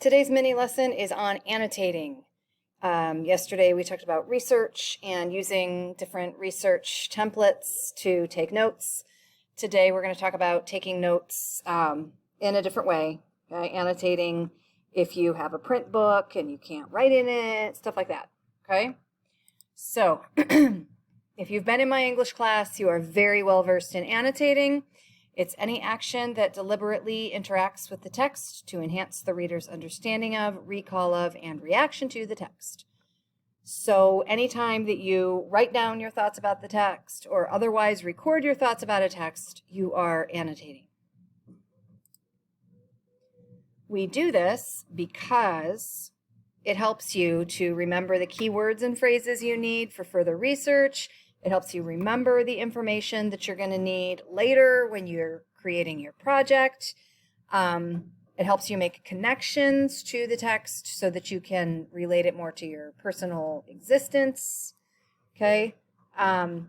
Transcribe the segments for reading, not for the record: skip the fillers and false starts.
Today's mini lesson is on annotating. Yesterday we talked about research and using different research templates to take notes. Today we're going to talk about taking notes in a different way, okay? Annotating if you have a print book and you can't write in it, stuff like that, okay? So if you've been in my English class, you are very well versed in annotating. It's any action that deliberately interacts with the text to enhance the reader's understanding of, recall of, and reaction to the text. So anytime that you write down your thoughts about the text or otherwise record your thoughts about a text, you are annotating. We do this because it helps you to remember the keywords and phrases you need for further research. It helps you remember the information that you're going to need later when you're creating your project. It helps you make connections to the text so that you can relate it more to your personal existence. Okay. And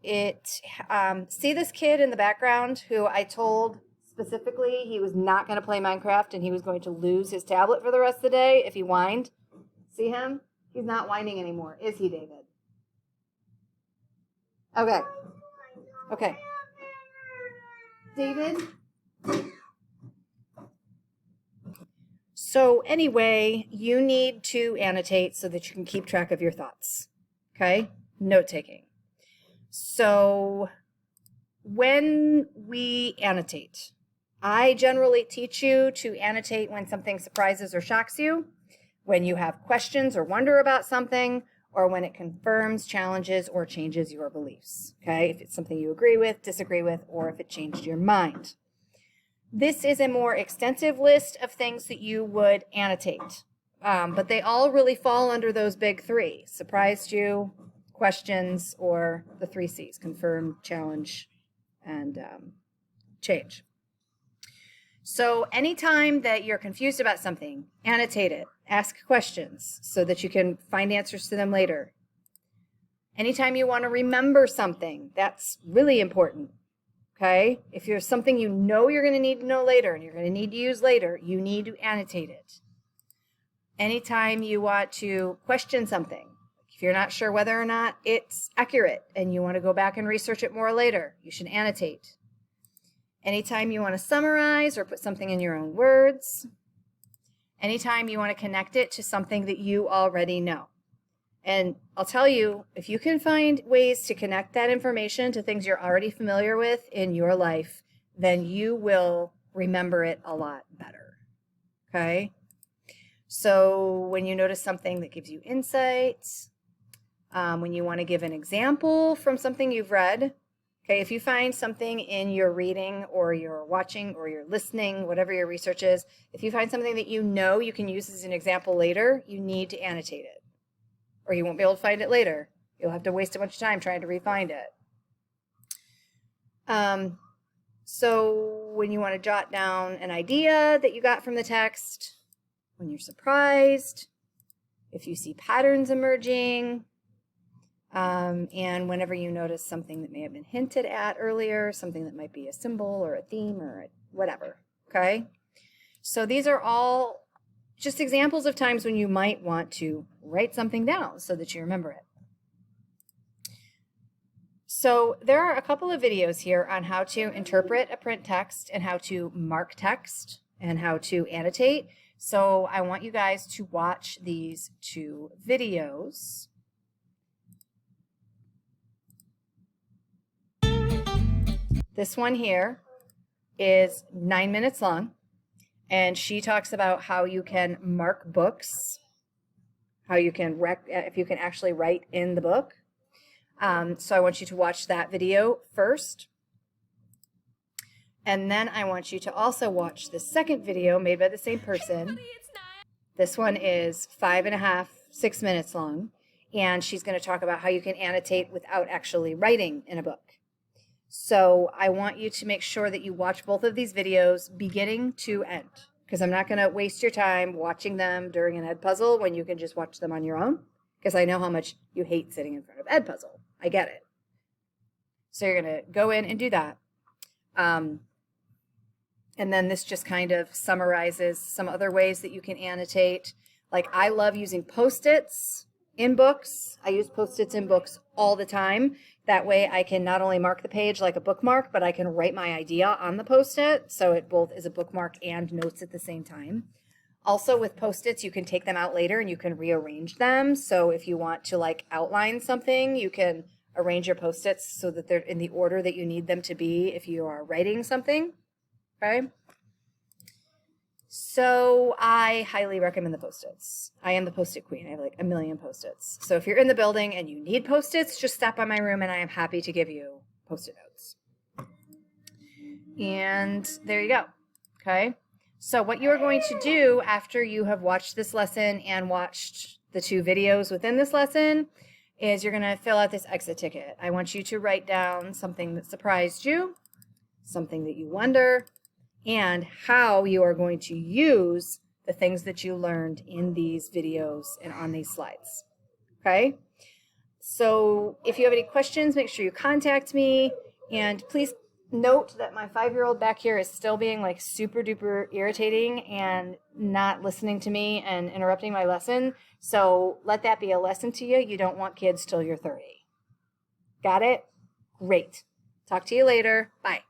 see this kid in the background who I told specifically he was not going to play Minecraft and he was going to lose his tablet for the rest of the day if he whined? See him? He's not whining anymore, is he, David? Okay. Okay. David? So anyway, you need to annotate so that you can keep track of your thoughts. Okay? Note taking. So when we annotate, I generally teach you to annotate when something surprises or shocks you, when you have questions or wonder about something, or when it confirms, challenges, or changes your beliefs, okay? If it's something you agree with, disagree with, or if it changed your mind. This is a more extensive list of things that you would annotate, but they all really fall under those big three: surprised you, questions, or the 3 C's: confirm, challenge, and change. So anytime that you're confused about something, annotate it. Ask questions so that you can find answers to them later. Anytime you want to remember something, that's really important, okay? If there's something you know you're going to need to know later and you're going to need to use later, you need to annotate it. Anytime you want to question something, if you're not sure whether or not it's accurate and you want to go back and research it more later, you should annotate. Anytime you want to summarize or put something in your own words. Anytime you want to connect it to something that you already know. And I'll tell you, if you can find ways to connect that information to things you're already familiar with in your life, then you will remember it a lot better. Okay? So when you notice something that gives you insights, when you want to give an example from something you've read, okay, if you find something in your reading or your watching or your listening, whatever your research is, if you find something that you know you can use as an example later, you need to annotate it. Or you won't be able to find it later. You'll have to waste a bunch of time trying to re-find it. So when you want to jot down an idea that you got from the text, when you're surprised, if you see patterns emerging, and whenever you notice something that may have been hinted at earlier, something that might be a symbol or a theme or whatever, okay? So these are all just examples of times when you might want to write something down so that you remember it. So there are a couple of videos here on how to interpret a print text and how to mark text and how to annotate. So I want you guys to watch these 2 videos. This one here is 9 minutes long, and she talks about how you can mark books, how you can if you can actually write in the book. So I want you to watch that video first. And then I want you to also watch the second video made by the same person. This one is 5.5, 6 minutes long, and she's going to talk about how you can annotate without actually writing in a book. So I want you to make sure that you watch both of these videos beginning to end, because I'm not going to waste your time watching them during an Edpuzzle when you can just watch them on your own, because I know how much you hate sitting in front of Edpuzzle. I get it. So you're going to go in and do that. And then this just kind of summarizes some other ways that you can annotate. Like I love using Post-its in books. I use Post-its in books all the time. That way I can not only mark the page like a bookmark, but I can write my idea on the Post-it. So it both is a bookmark and notes at the same time. Also with Post-its, you can take them out later and you can rearrange them. So if you want to like outline something, you can arrange your Post-its so that they're in the order that you need them to be if you are writing something. Okay. So I highly recommend the Post-its. I am the Post-it queen. I have like a million Post-its. So if you're in the building and you need Post-its, just stop by my room and I am happy to give you Post-it notes. And there you go. Okay. So what you are going to do after you have watched this lesson and watched the 2 videos within this lesson is you're going to fill out this exit ticket. I want you to write down something that surprised you, something that you wonder, and how you are going to use the things that you learned in these videos and on these slides. Okay? So if you have any questions, make sure you contact me, and please note that my 5-year-old back here is still being like super duper irritating and not listening to me and interrupting my lesson. So let that be a lesson to you. You don't want kids till you're 30. Got it? Great. Talk to you later. Bye.